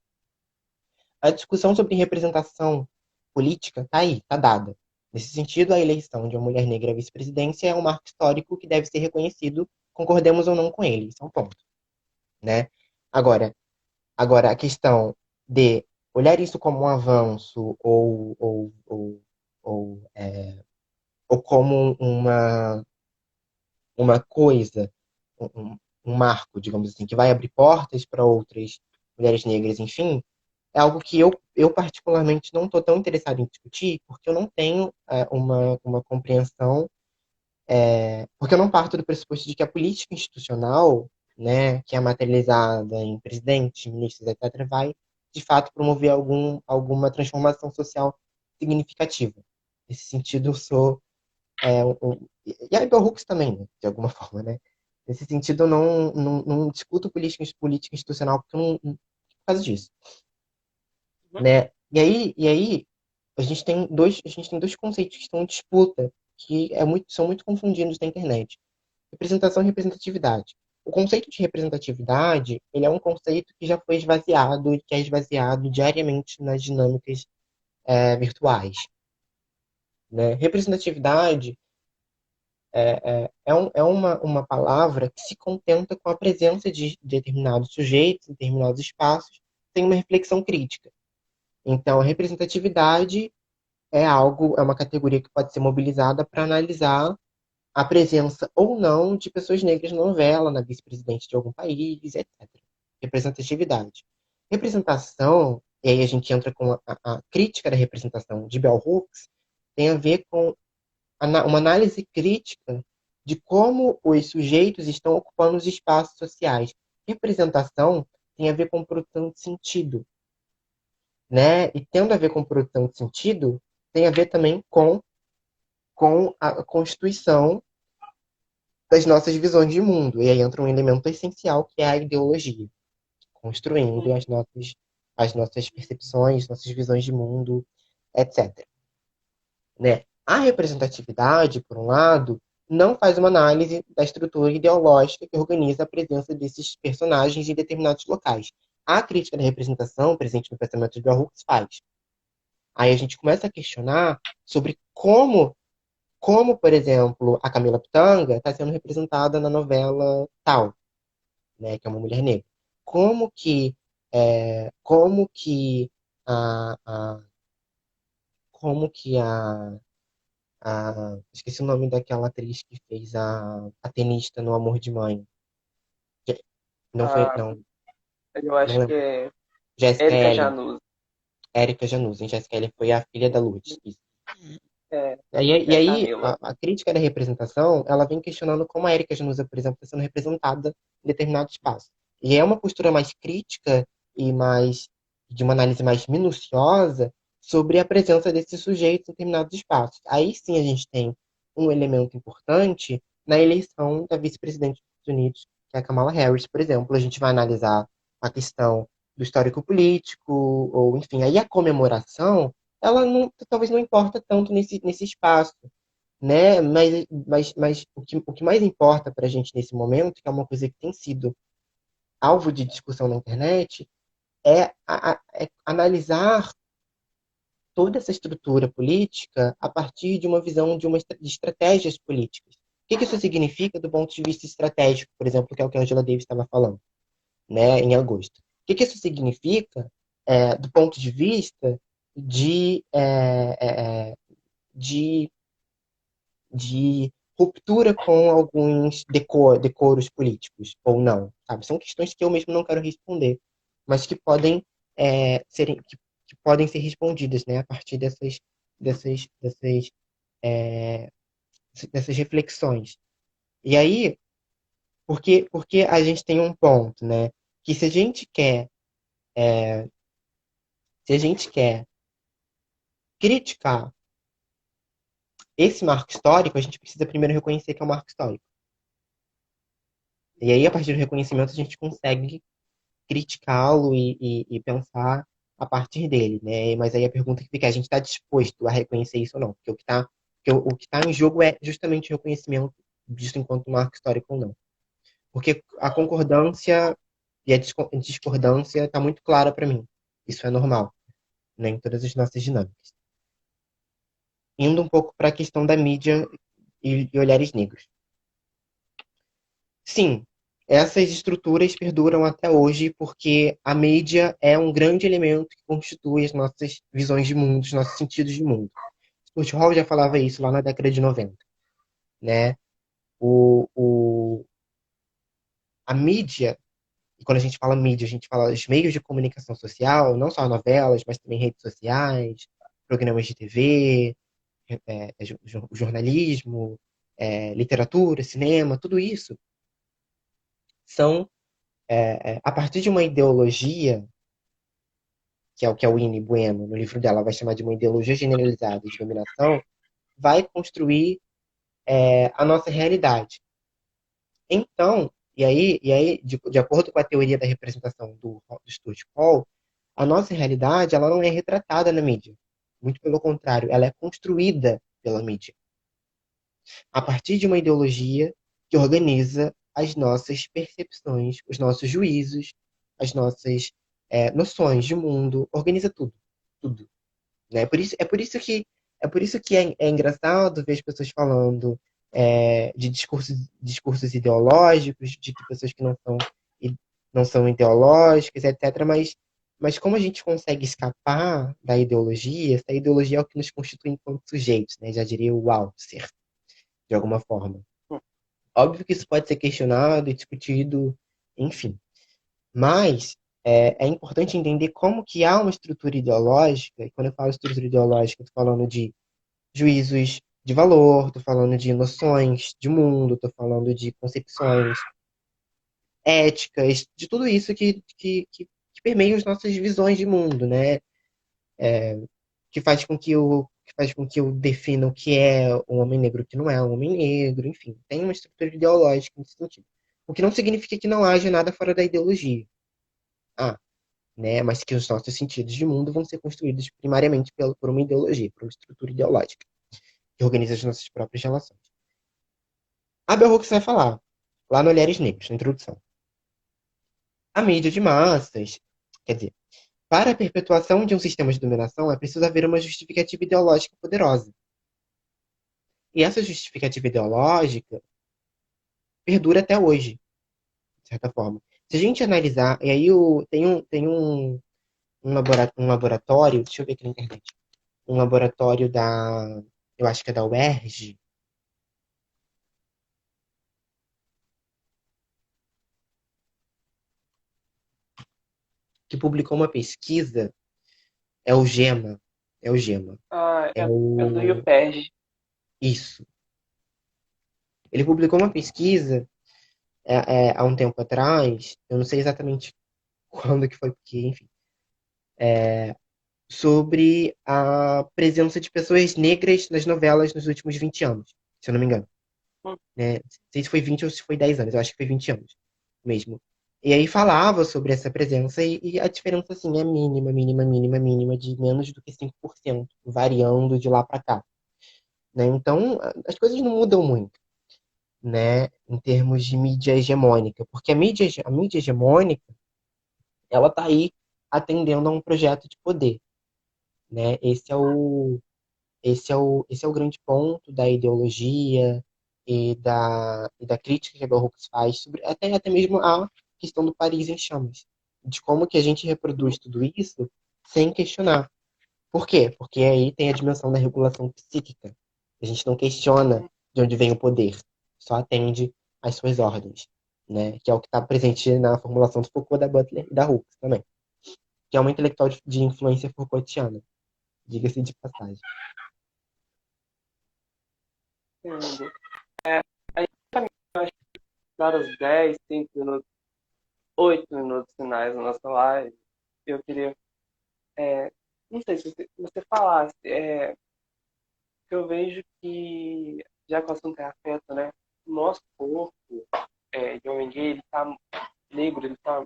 a discussão sobre representação política está aí, está dada. Nesse sentido, a eleição de uma mulher negra à vice-presidência é um marco histórico que deve ser reconhecido, concordemos ou não com ele, isso é um ponto. Né? Agora, agora, a questão de olhar isso como um avanço ou como uma coisa, um marco, digamos assim, que vai abrir portas para outras mulheres negras, enfim, é algo que eu particularmente não estou tão interessado em discutir, porque eu não tenho uma compreensão, porque eu não parto do pressuposto de que a política institucional, né, que é materializada em presidentes, ministros, etc., vai, de fato, promover alguma transformação social significativa. Nesse sentido, eu sou e a Bell Hooks também, né, de alguma forma, né? Nesse sentido, eu não discuto política institucional por causa disso, Uhum, né? E aí a gente tem dois conceitos que estão em disputa, que são muito confundidos na internet. Representação e representatividade. O conceito de representatividade, ele é um conceito que já foi esvaziado e que é esvaziado diariamente nas dinâmicas virtuais, né? Representatividade é uma palavra que se contenta com a presença de determinados sujeitos, em determinados espaços, sem uma reflexão crítica. Então, a representatividade é uma categoria que pode ser mobilizada para analisar a presença ou não de pessoas negras na novela, na vice-presidente de algum país, etc. Representatividade. Representação, e aí a gente entra com a crítica da representação de Bell Hooks, tem a ver com uma análise crítica de como os sujeitos estão ocupando os espaços sociais. Representação tem a ver com produção de sentido, né? E tendo a ver com produção de sentido, tem a ver também com a constituição das nossas visões de mundo. E aí entra um elemento essencial que é a ideologia, construindo uhum, as nossas percepções, nossas visões de mundo, etc. Né? A representatividade, por um lado, não faz uma análise da estrutura ideológica que organiza a presença desses personagens em determinados locais. A crítica da representação, presente no pensamento de Bell Hooks, faz. Aí a gente começa a questionar sobre como, por exemplo, a Camila Pitanga está sendo representada na novela tal, né, que é uma mulher negra. Como que, como que a, a como que esqueci o nome daquela atriz que fez a tenista no Amor de Mãe. Não foi, Ah, não, eu não acho que lembro. é Jessica Érica Ellen. Janus. Érica Januzen. Jessica Ellen foi a filha da Lourdes. Isso. É, E aí, Camila. a crítica da representação, ela vem questionando como a Érica Januza, por exemplo, está sendo representada em determinado espaço. E é uma postura mais crítica e mais de uma análise mais minuciosa sobre a presença desses sujeitos em determinados espaços. Aí sim a gente tem um elemento importante na eleição da vice-presidente dos Estados Unidos, que é a Kamala Harris, por exemplo. A gente vai analisar a questão do histórico político, ou enfim, aí a comemoração ela não, talvez não importa tanto nesse espaço, né? Mas o que mais importa para a gente nesse momento, que é uma coisa que tem sido alvo de discussão na internet, é analisar toda essa estrutura política a partir de uma visão de estratégias políticas. O que isso significa do ponto de vista estratégico, por exemplo, que é o que a Angela Davis estava falando, né, em agosto? O que isso significa do ponto de vista de, de de ruptura com alguns decoros políticos, ou não, sabe? São questões que eu mesmo não quero responder, mas que podem, que podem ser respondidas, né, a partir dessas, dessas, é, dessas reflexões. E aí, porque a gente tem um ponto, né, que se a gente quer criticar esse marco histórico, a gente precisa primeiro reconhecer que é um marco histórico. E aí, a partir do reconhecimento, a gente consegue criticá-lo e pensar a partir dele, né? Mas aí a pergunta que fica é, a gente está disposto a reconhecer isso ou não? Porque o que tá em jogo é justamente o reconhecimento disso enquanto marco histórico ou não. Porque a concordância e a discordância está muito clara para mim. Isso é normal, né, em todas as nossas dinâmicas. Indo um pouco para a questão da mídia e olhares negros. Sim, essas estruturas perduram até hoje porque a mídia é um grande elemento que constitui as nossas visões de mundo, os nossos sentidos de mundo. Stuart Hall já falava isso lá na década de 90, né? A mídia, e quando a gente fala mídia, a gente fala os meios de comunicação social, não só novelas, mas também redes sociais, programas de TV, jornalismo, literatura, cinema, tudo isso são, a partir de uma ideologia que é o que a Winnie Bueno, no livro dela, vai chamar de uma ideologia generalizada de dominação, vai construir a nossa realidade. Então, e aí de acordo com a teoria da representação do Stuart Hall, a nossa realidade ela não é retratada na mídia. Muito pelo contrário, ela é construída pela mídia. A partir de uma ideologia que organiza as nossas percepções, os nossos juízos, as nossas noções de mundo, organiza tudo. Tudo. Né? É por isso que é engraçado ver as pessoas falando de discursos ideológicos, de que pessoas que não são ideológicas, etc. Mas como a gente consegue escapar da ideologia, essa ideologia é o que nos constitui enquanto sujeitos, né? Já diria o Althusser, de alguma forma. Óbvio que isso pode ser questionado e discutido, enfim. Mas é importante entender como que há uma estrutura ideológica, e quando eu falo estrutura ideológica, estou falando de juízos de valor, estou falando de noções de mundo, estou falando de concepções éticas, de tudo isso que permeia as nossas visões de mundo, né? Que faz com que eu defina o que é um homem negro e o que não é um homem negro, enfim, tem uma estrutura ideológica nesse sentido. O que não significa que não haja nada fora da ideologia. Ah, né? Mas que os nossos sentidos de mundo vão ser construídos primariamente por uma ideologia, por uma estrutura ideológica. que organiza as nossas próprias relações. A Bell Hooks vai falar, lá no Olhares Negros, na introdução. A mídia de massas, quer dizer, para a perpetuação de um sistema de dominação é preciso haver uma justificativa ideológica poderosa. E essa justificativa ideológica perdura até hoje, de certa forma. Se a gente analisar, e aí um laboratório, deixa eu ver aqui na internet, um laboratório eu acho que é da UERJ, que publicou uma pesquisa, é o GEMA, é o GEMA, Ah, é é do o... IUPERJ. Isso. Ele publicou uma pesquisa há um tempo atrás, eu não sei exatamente quando que foi, porque, enfim, sobre a presença de pessoas negras nas novelas nos últimos 20 anos, se eu não me engano. Hum, Né? Não sei se foi 20 ou se foi 10 anos, eu acho que foi 20 anos mesmo. E aí falava sobre essa presença e a diferença, assim, é mínima, mínima, mínima, mínima, de menos do que 5%, variando de lá para cá. Né? Então, as coisas não mudam muito, né, em termos de mídia hegemônica, porque a mídia hegemônica, ela está aí atendendo a um projeto de poder, né? Esse é o grande ponto da ideologia e da crítica que a Bell Hooks faz sobre até mesmo a questão do Paris em Chamas, de como que a gente reproduz tudo isso sem questionar. Por quê? Porque aí tem a dimensão da regulação psíquica. A gente não questiona de onde vem o poder, só atende às suas ordens, né? Que é o que está presente na formulação do Foucault, da Butler e da Hooks também, que é uma intelectual de influência Foucaultiana, diga-se de passagem. entendo. A gente vai dar os 10, 5 minutos, 8 minutos finais da nossa live. Eu queria, é, não sei se você falasse, que eu vejo que, já que o assunto é afeto, né? O nosso corpo, de homem gay, ele tá negro, ele tá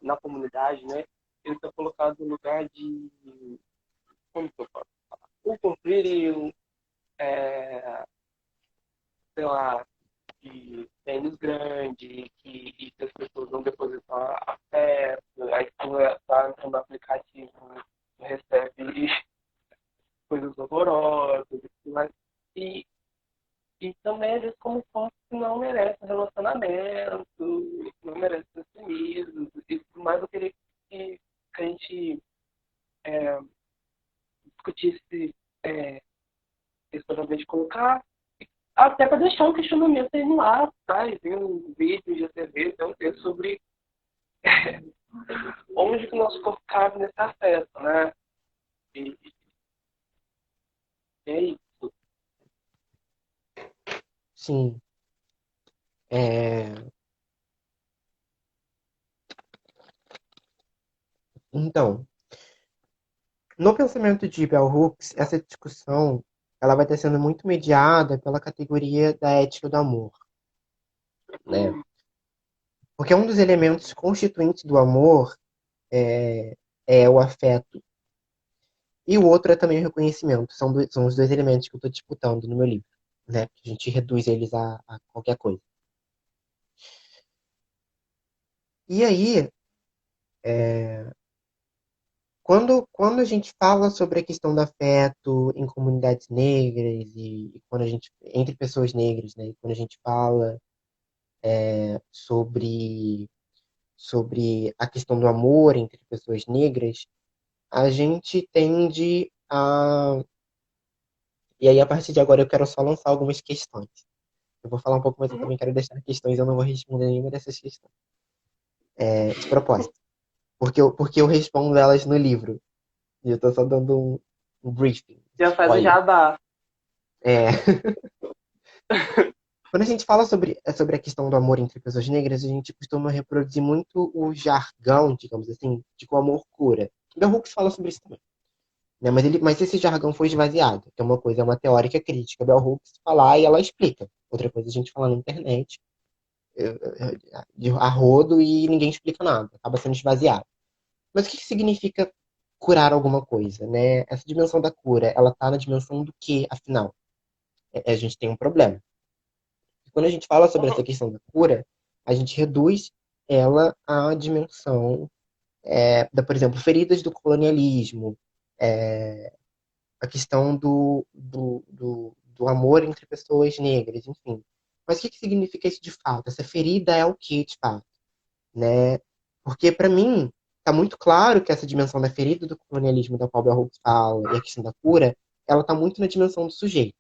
na comunidade, né? Ele tá colocado no lugar de, como que eu posso falar? O pueril, é, sei lá, de pênis grande, que as pessoas não depositam afeto, aí tu tá no aplicativo, recebe coisas horrorosas, mas, e, e também às vezes como corpo que não merece relacionamento, não merece ser sumido, e tudo mais eu queria que a gente é, discutisse isso para de colocar, até para deixar um questionamento aí no ar, tá? E tem um vídeo de TV, tem um texto sobre onde que o nosso corpo cabe nesse acesso, né? E é isso. Sim, é... Então, no pensamento de Bell Hooks, essa discussão ela vai estar sendo muito mediada pela categoria da ética do amor, né? Hum, Porque um dos elementos constituintes do amor é o afeto e o outro é também o reconhecimento. São os dois elementos que eu estou disputando no meu livro, né? A gente reduz eles a qualquer coisa. E aí, quando a gente fala sobre a questão do afeto em comunidades negras e quando a gente entre pessoas negras, né? E quando a gente fala sobre a questão do amor entre pessoas negras, a gente tende a. E aí, a partir de agora, eu quero só lançar algumas questões. Eu vou falar um pouco, mas eu uhum. também quero deixar questões, eu não vou responder nenhuma dessas questões. De propósito. Porque eu respondo elas no livro. E eu tô só dando um briefing, Já faz o spoiler. jabá. É, quando a gente fala sobre a questão do amor entre pessoas negras, a gente costuma reproduzir muito o jargão, digamos assim, de que o amor cura. Bell Hooks fala sobre isso também. Né? Mas esse jargão foi esvaziado, que é uma coisa, é uma teórica crítica. Bell Hooks falar e ela explica. Outra coisa é a gente falar na internet, de a rodo e ninguém explica nada, acaba sendo esvaziado. Mas o que significa curar alguma coisa, né? Essa dimensão da cura, ela tá na dimensão do que, afinal? a gente tem um problema. Quando a gente fala sobre Uhum. essa questão da cura, a gente reduz ela à dimensão por exemplo, feridas do colonialismo, é, a questão do amor entre pessoas negras, enfim. Mas o que significa isso de fato? Essa ferida é o que de fato? Né? Porque, para mim, está muito claro que essa dimensão da ferida do colonialismo da qual Bell Hooks fala e a questão da cura, ela está muito na dimensão do sujeito.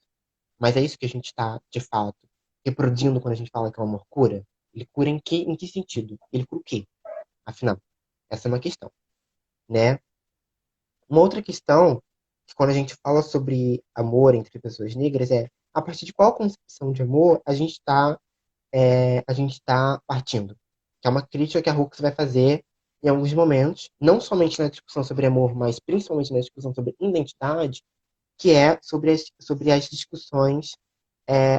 Mas é isso que a gente está, de fato, reproduzindo quando a gente fala que o amor cura? Ele cura em que sentido? Ele cura o quê? Afinal, essa é uma questão, né? Uma outra questão, que quando a gente fala sobre amor entre pessoas negras, é a partir de qual concepção de amor a gente está partindo. Que é uma crítica que a Hooks vai fazer em alguns momentos, não somente na discussão sobre amor, mas principalmente na discussão sobre identidade, que é sobre as discussões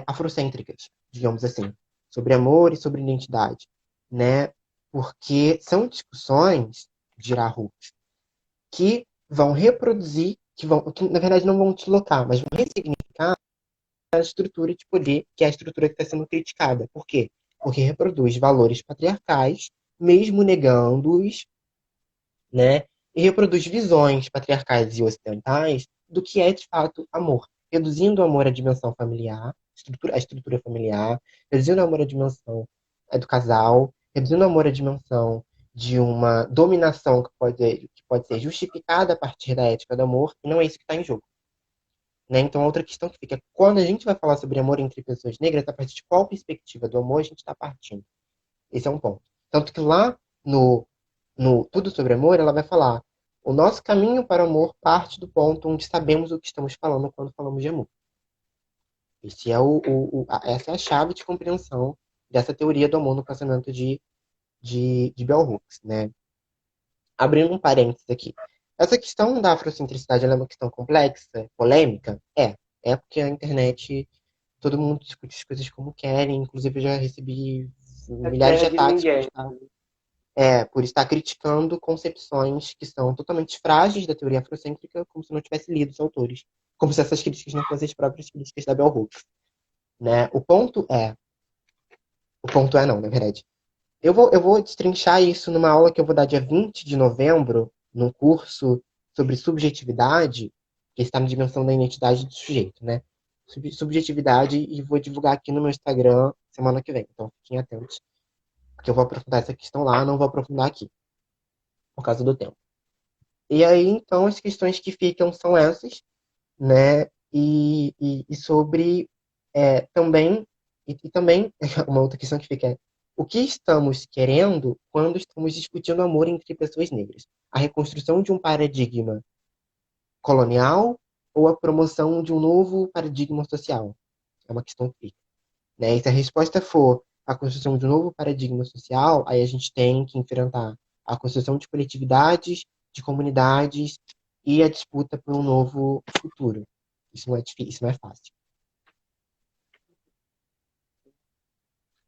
afrocêntricas, digamos assim, sobre amor e sobre identidade, né? Porque são discussões, dirá Hooks, que vão reproduzir, que na verdade não vão deslocar, mas vão ressignificar a estrutura de poder, que é a estrutura que está sendo criticada. Por quê? Porque reproduz valores patriarcais, mesmo negando-os, né? E reproduz visões patriarcais e ocidentais do que é de fato amor, reduzindo o amor à dimensão familiar, a estrutura familiar, reduzindo o amor à dimensão do casal, reduzindo o amor à dimensão de uma dominação que pode ser justificada a partir da ética do amor, e não é isso que está em jogo. Né? Então, outra questão que fica, quando a gente vai falar sobre amor entre pessoas negras, a partir de qual perspectiva do amor a gente está partindo? Esse é um ponto. Tanto que lá no Tudo sobre Amor, ela vai falar: o nosso caminho para o amor parte do ponto onde sabemos o que estamos falando quando falamos de amor. Essa é a chave de compreensão dessa teoria do amor no pensamento de Bell Hooks, né? Abrindo um parênteses aqui. Essa questão da afrocentricidade ela é uma questão complexa, polêmica? É porque a internet, todo mundo discute as coisas como querem, inclusive eu já recebi É milhares de terra de ataques por ninguém. por estar criticando concepções que são totalmente frágeis da teoria afrocêntrica, como se não tivesse lido os autores. Como se essas críticas não fossem as próprias críticas da Bell Hooks. Né? O ponto é não, na verdade. Eu vou destrinchar isso numa aula que eu vou dar dia 20 de novembro, num curso sobre subjetividade, que está na dimensão da identidade do sujeito, né? Subjetividade, e vou divulgar aqui no meu Instagram semana que vem. Então fiquem atentos, porque eu vou aprofundar essa questão lá, não vou aprofundar aqui, por causa do tempo. E aí, então, as questões que ficam são essas, né? E sobre também, uma outra questão que fica é o que estamos querendo quando estamos discutindo amor entre pessoas negras? A reconstrução de um paradigma colonial ou a promoção de um novo paradigma social? É uma questão que fica. Né? E se a resposta for a construção de um novo paradigma social, aí a gente tem que enfrentar a construção de coletividades, de comunidades e a disputa por um novo futuro. Isso não é difícil, isso não é fácil.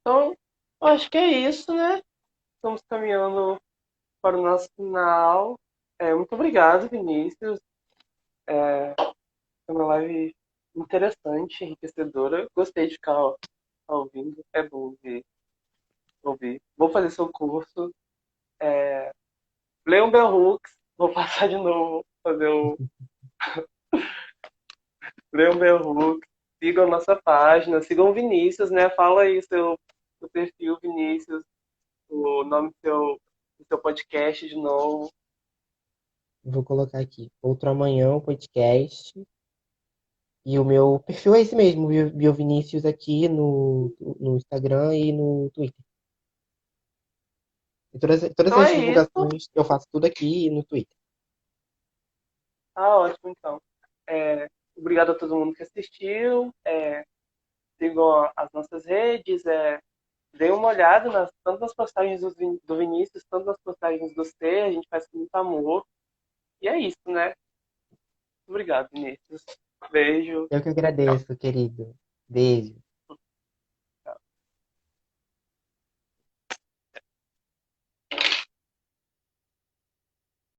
Então, eu acho que é isso, né? Estamos caminhando para o nosso final. Muito obrigado, Vinícius. Foi uma live interessante, enriquecedora. Gostei de ficar ouvindo. É bom ouvir. Vou fazer seu curso. Leia um Bell Hooks. Vou passar de novo. Fazer o Leia um Bell Hooks. Sigam a nossa página. Sigam o Vinícius, né? Fala aí seu perfil, Vinícius. O nome do seu podcast de novo. Vou colocar aqui. Outro amanhã, o podcast. E o meu perfil é esse mesmo, Biovinícius, aqui no Instagram e no Twitter. E todas Então as é isso. divulgações eu faço tudo aqui no Twitter. Ah, ótimo, então. Obrigado a todo mundo que assistiu. Sigam as nossas redes. Dê uma olhada tanto nas postagens do Vinícius, tanto nas postagens do C. A gente faz com muito amor. E é isso, né? Obrigado, Vinícius. Beijo. Eu que agradeço, querido. Beijo.